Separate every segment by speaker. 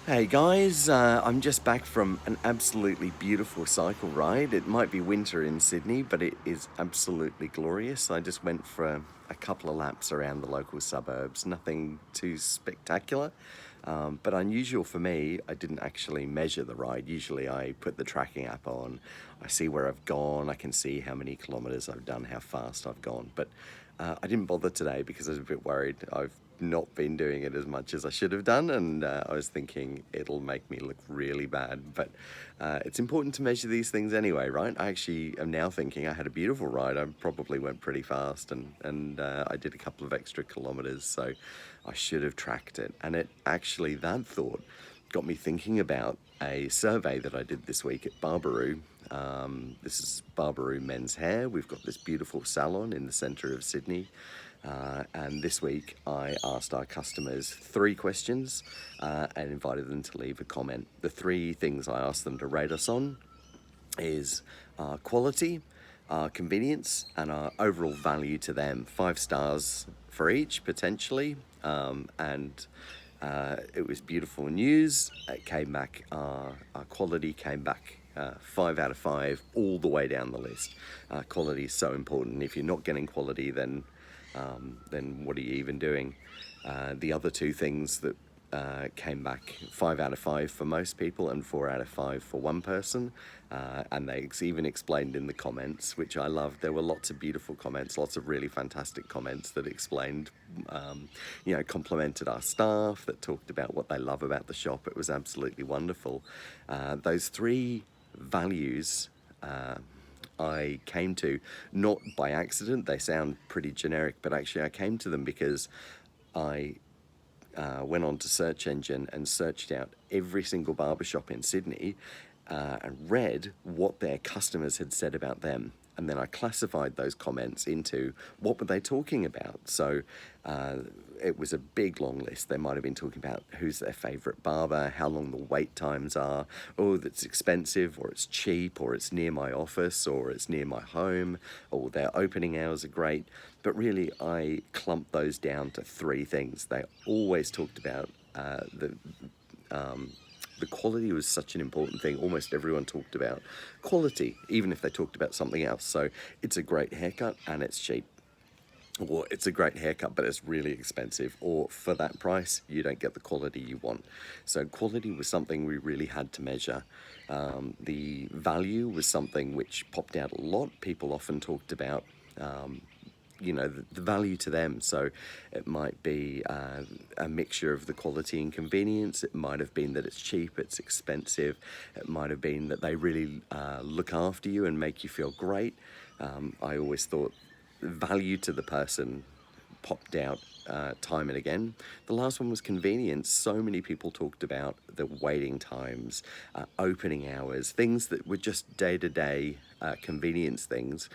Speaker 1: Hey guys, I'm just back from an absolutely beautiful cycle ride. It might be winter in Sydney, but it is absolutely glorious. I just went for a couple of laps around the local suburbs, nothing too spectacular, but unusual for me. I didn't actually measure the ride. Usually I put the tracking app on, I see where I've gone, I can see how many kilometres I've done, how fast I've gone, but I didn't bother today because I was a bit worried. I've not been doing it as much as I should have done, and I was thinking it'll make me look really bad. But it's important to measure these things anyway, right? I actually am now thinking I had a beautiful ride. I probably went pretty fast, and I did a couple of extra kilometers, so I should have tracked it. And it actually, that thought got me thinking about a survey that I did this week at Barbaroo. This is Barbaroo Men's Hair. We've got this beautiful salon in the centre of Sydney. And this week I asked our customers 3 questions and invited them to leave a comment. The 3 things I asked them to rate us on is quality, convenience, and our overall value to them. 5 stars for each, potentially. And it was beautiful news. It came back, our quality came back 5 out of 5 all the way down the list. Quality is so important. If you're not getting quality, then what are you even doing? The other 2 things that came back 5 out of 5 for most people and 4 out of 5 for one person, and they even explained in the comments, which I loved. There were lots of beautiful comments, lots of really fantastic comments that explained, complimented our staff, that talked about what they love about the shop. It was absolutely wonderful. Those 3 values I came to not by accident. They sound pretty generic, but actually I came to them because I went on to search engine and searched out every single barbershop in Sydney and read what their customers had said about them. And then I classified those comments into what were they talking about. So it was a big long list. They might have been talking about who's their favourite barber, how long the wait times are, oh, that's expensive, or it's cheap, or it's near my office, or it's near my home, or their opening hours are great. But really, I clumped those down to 3 things. They always talked about the quality was such an important thing. Almost everyone talked about quality, even if they talked about something else. So it's a great haircut and it's cheap. Or it's a great haircut, but it's really expensive. Or for that price, you don't get the quality you want. So quality was something we really had to measure. The value was something which popped out a lot. People often talked about the value to them. So it might be a mixture of the quality and convenience. It might have been that it's cheap, it's expensive. It might have been that they really look after you and make you feel great. I always thought value to the person popped out time and again. The last one was convenience. So many people talked about the waiting times, opening hours, things that were just day-to-day convenience things,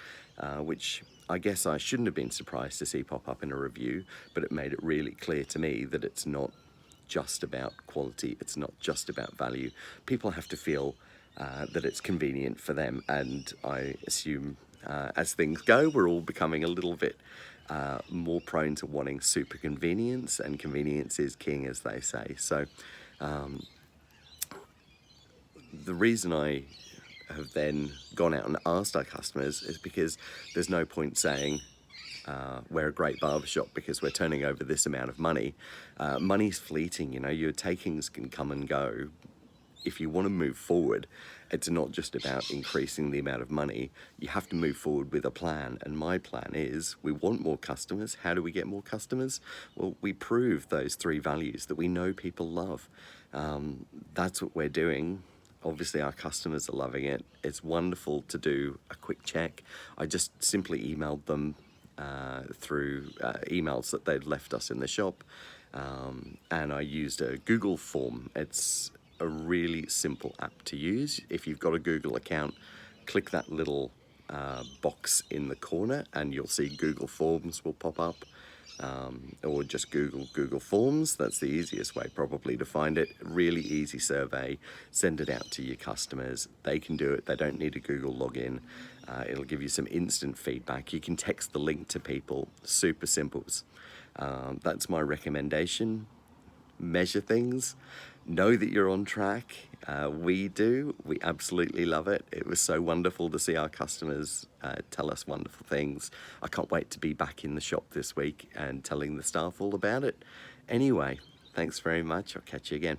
Speaker 1: which I guess I shouldn't have been surprised to see pop up in a review, but it made it really clear to me that it's not just about quality, it's not just about value. People have to feel that it's convenient for them, and I assume as things go, we're all becoming a little bit more prone to wanting super convenience, and convenience is king, as they say. So the reason I have then gone out and asked our customers is because there's no point saying we're a great barbershop because we're turning over this amount of money. Money's fleeting, your takings can come and go. If you want to move forward, it's not just about increasing the amount of money. You have to move forward with a plan. And my plan is we want more customers. How do we get more customers? Well, we prove those 3 values that we know people love. That's what we're doing. Obviously, our customers are loving it. It's wonderful to do a quick check. I just simply emailed them through emails that they'd left us in the shop. And I used a Google form. It's a really simple app to use. If you've got a Google account, click that little box in the corner and you'll see Google Forms will pop up. Or just Google Forms. That's the easiest way probably to find it. Really easy survey. Send it out to your customers. They can do it. They don't need a Google login. It'll give you some instant feedback. You can text the link to people. Super simple. That's my recommendation. Measure things. know that you're on track. We do. We absolutely love it. It was so wonderful to see our customers tell us wonderful things. I can't wait to be back in the shop this week and telling the staff all about it. Anyway, thanks very much. I'll catch you again.